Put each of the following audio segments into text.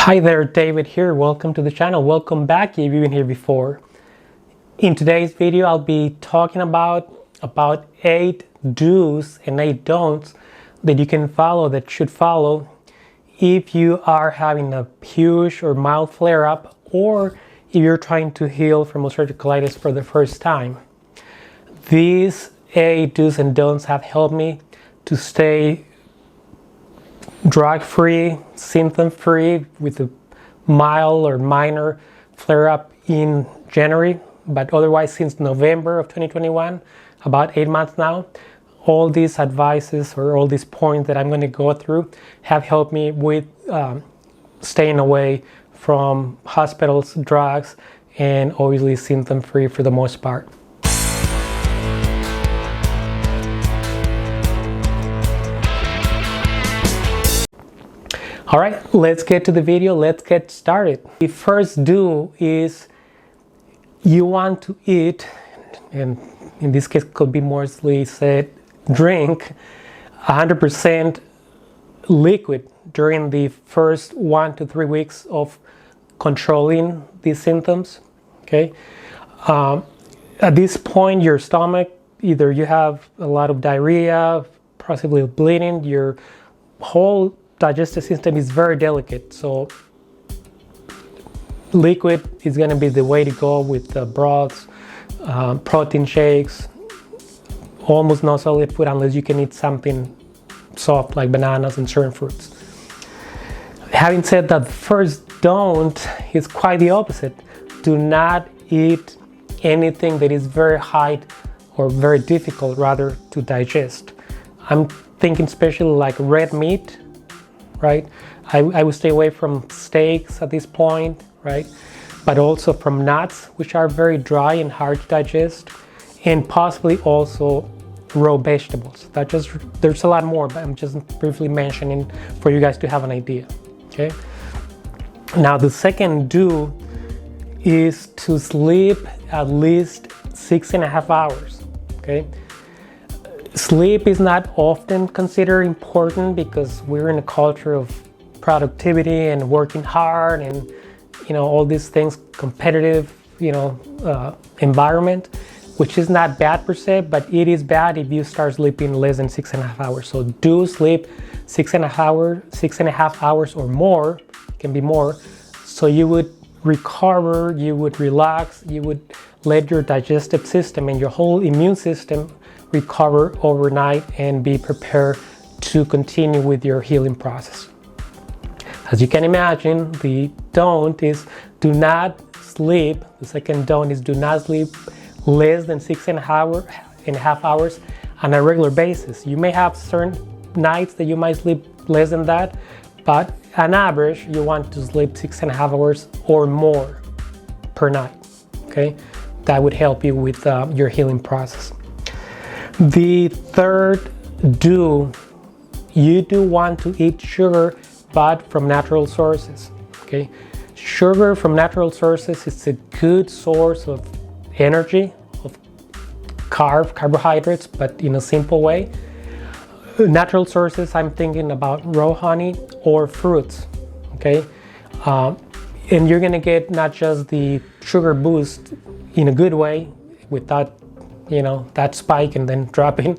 Hi there, David here. Welcome to the channel. Welcome back if you've been here before. In today's video, I'll be talking about 8 do's and 8 don'ts that you can follow, that should follow if you are having a huge or mild flare-up, or if you're trying to heal from ulcerative colitis for the first time. These 8 do's and don'ts have helped me to stay drug-free, symptom-free with a mild or minor flare-up in January, but otherwise since November of 2021, about 8 months now. All these advices or all these points that I'm going to go through have helped me with staying away from hospitals, drugs, and obviously symptom-free for the most part. All right, let's get to the video. Let's get started. The first do is you want to eat, and in this case could be mostly said drink, 100% liquid during the first 1 to 3 weeks of controlling these symptoms. Okay, at this point, your stomach, either you have a lot of diarrhea, possibly bleeding, your whole digestive system is very delicate, so liquid is going to be the way to go with broths, protein shakes, almost no solid food unless you can eat something soft like bananas and certain fruits. Having said that, the first don't is quite the opposite. Do not eat anything that is very hard or very difficult rather to digest. I'm thinking especially like red meat, right? I would stay away from steaks at this point, right? But also from nuts, which are very dry and hard to digest, and possibly also raw vegetables. There's a lot more, but I'm just briefly mentioning for you guys to have an idea, okay? Now, the second do is to sleep at least 6.5 hours, okay? Sleep is not often considered important because we're in a culture of productivity and working hard and, you know, all these things, competitive, environment, which is not bad per se, but it is bad if you start sleeping less than 6.5 hours. So do sleep 6.5 hours or more, can be more, so you would recover, you would relax, you would let your digestive system and your whole immune system recover overnight and be prepared to continue with your healing process. As you can imagine, the don't is do not sleep. The second don't is do not sleep less than 6.5 hours on a regular basis. You may have certain nights that you might sleep less than that, but on average, you want to sleep 6.5 hours or more per night, okay? That would help you with your healing process. The third do, you do want to eat sugar, but from natural sources, okay? Sugar from natural sources is a good source of energy, of carbohydrates, but in a simple way. Natural sources, I'm thinking about raw honey or fruits, okay? And you're gonna get not just the sugar boost in a good way without that spike and then dropping,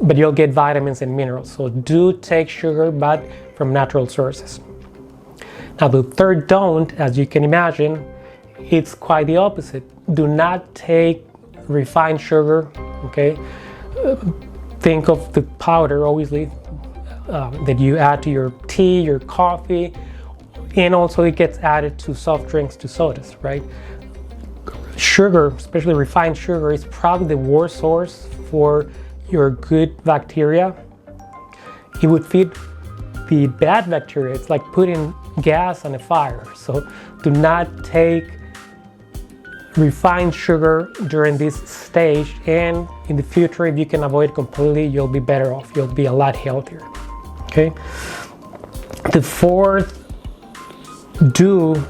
but you'll get vitamins and minerals. So do take sugar, but from natural sources. Now, the third don't, as you can imagine, it's quite the opposite. Do not take refined sugar, okay? Think of the powder, obviously, that you add to your tea, your coffee, and also it gets added to soft drinks, to sodas, right? Sugar, especially refined sugar, is probably the worst source for your good bacteria. It would feed the bad bacteria. It's like putting gas on a fire. So do not take refined sugar during this stage, and in the future, if you can avoid it completely, you'll be better off. You'll be a lot healthier, okay? The fourth do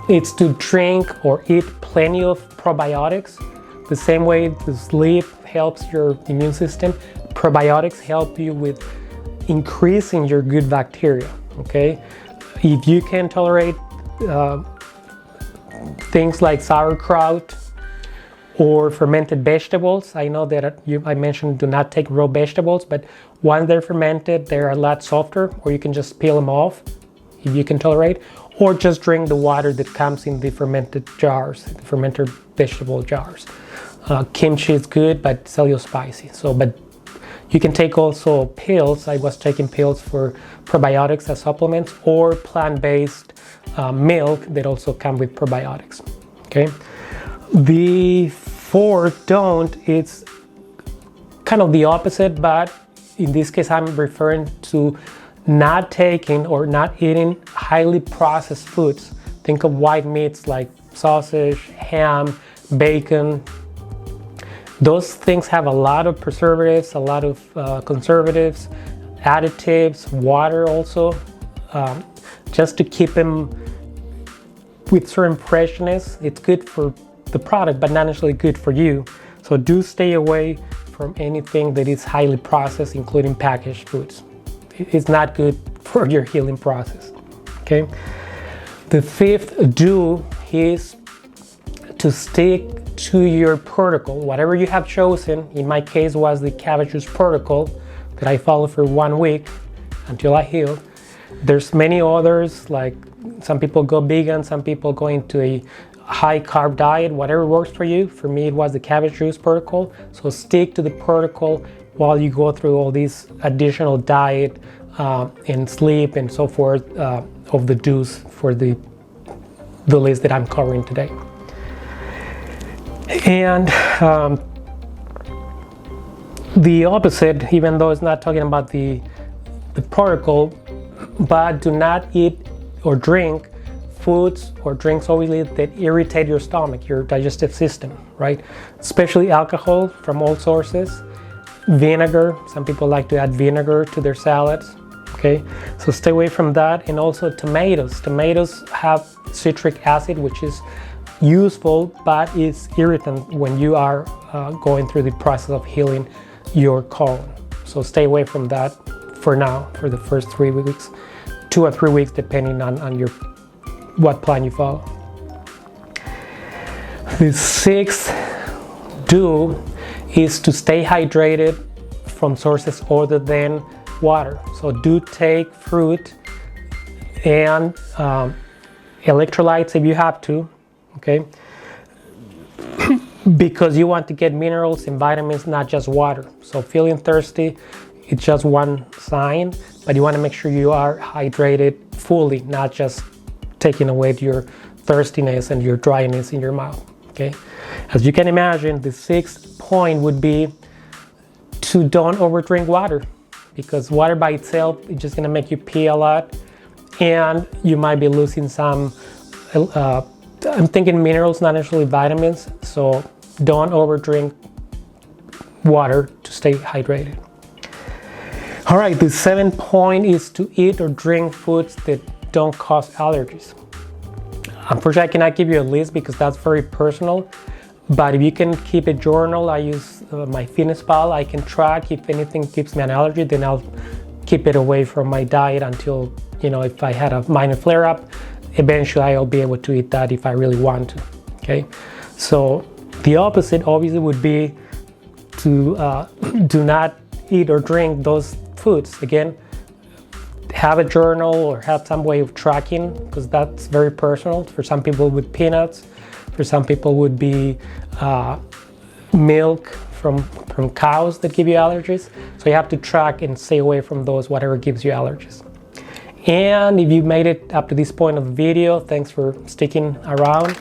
is to drink or eat plenty of probiotics. The same way the sleep helps your immune system, probiotics help you with increasing your good bacteria, okay? If you can tolerate things like sauerkraut or fermented vegetables, I know that I mentioned do not take raw vegetables, but once they're fermented, they're a lot softer, or you can just peel them off if you can tolerate, or just drink the water that comes in the fermented jars, the fermented vegetable jars. Kimchi is good, but it's a little spicy. But you can take also pills. I was taking pills for probiotics as supplements, or plant-based milk that also come with probiotics. Okay. The fourth don't, it's kind of the opposite, but in this case I'm referring to not taking or not eating highly processed foods. Think of white meats like sausage, ham, bacon. Those things have a lot of preservatives, a lot of conservatives, additives, water also, just to keep them with certain freshness. It's good for the product, but not necessarily good for you. So do stay away from anything that is highly processed, including packaged foods. It's not good for your healing process. Okay. The fifth do is to stick to your protocol, whatever you have chosen. In my case was the cabbage juice protocol that I followed for 1 week until I healed. There's many others, like some people go vegan, some people go into a high carb diet, whatever works for you. For me, it was the cabbage juice protocol. So stick to the protocol while you go through all these additional diet and sleep and so forth of the do's for the list that I'm covering today. And the opposite, even though it's not talking about the protocol, but do not eat or drink foods or drinks obviously that irritate your stomach, your digestive system, right? Especially alcohol from all sources, vinegar. Some people like to add vinegar to their salads. Okay, so stay away from that. And also tomatoes. Tomatoes have citric acid, which is useful, but it's irritant when you are going through the process of healing your colon. So stay away from that for now, for the first 3 weeks, 2 or 3 weeks, depending on your what plan you follow. The sixth do is to stay hydrated from sources other than water. So do take fruit and electrolytes if you have to, okay? Because you want to get minerals and vitamins, not just water. So feeling thirsty, it's just one sign, but you want to make sure you are hydrated fully, not just taking away your thirstiness and your dryness in your mouth, okay? As you can imagine, the sixth point would be to don't overdrink water, because water by itself is just gonna make you pee a lot, and you might be losing some, I'm thinking minerals, not necessarily vitamins, so don't overdrink water to stay hydrated. All right, the seventh point is to eat or drink foods that don't cause allergies. Unfortunately, I cannot give you a list because that's very personal, but if you can keep a journal, I use my FitnessPal. I can track if anything gives me an allergy, then I'll keep it away from my diet until, if I had a minor flare-up, eventually I'll be able to eat that if I really want to, okay? So the opposite obviously would be to do not eat or drink those foods. Again, have a journal or have some way of tracking, because that's very personal. For some people with peanuts, for some people would be milk from cows that give you allergies. So you have to track and stay away from those, whatever gives you allergies. And if you made it up to this point of the video, thanks for sticking around.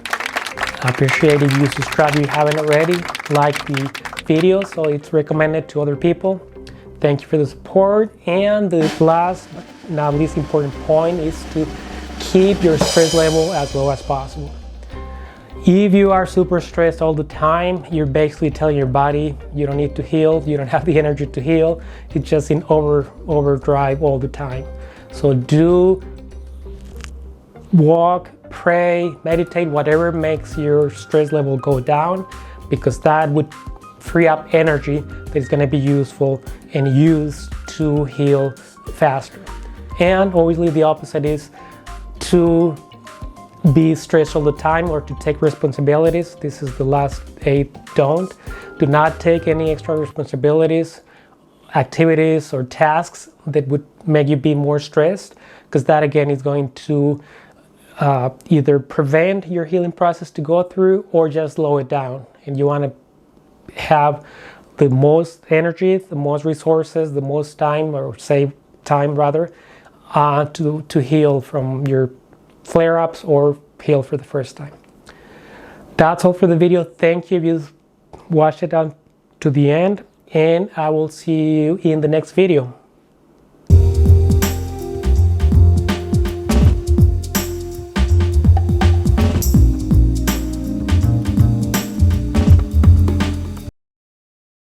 I appreciate if you subscribe if you haven't already, like the video so it's recommended to other people. Thank you for the support. And the last but not least important point is to keep your stress level as low as possible. If you are super stressed all the time, you're basically telling your body you don't need to heal, you don't have the energy to heal, it's just in overdrive all the time. So do walk, pray, meditate, whatever makes your stress level go down, because that would free up energy that is going to be useful and used to heal faster. And obviously the opposite is to be stressed all the time or to take responsibilities. This is the last 8. Don't. Do not take any extra responsibilities, activities, or tasks that would make you be more stressed, because that again is going to either prevent your healing process to go through or just slow it down. And you want to have the most energy, the most resources, the most time, or save time rather, to heal from your flare-ups or heal for the first time. That's all for the video. Thank you if you watched it on to the end, and I will see you in the next video.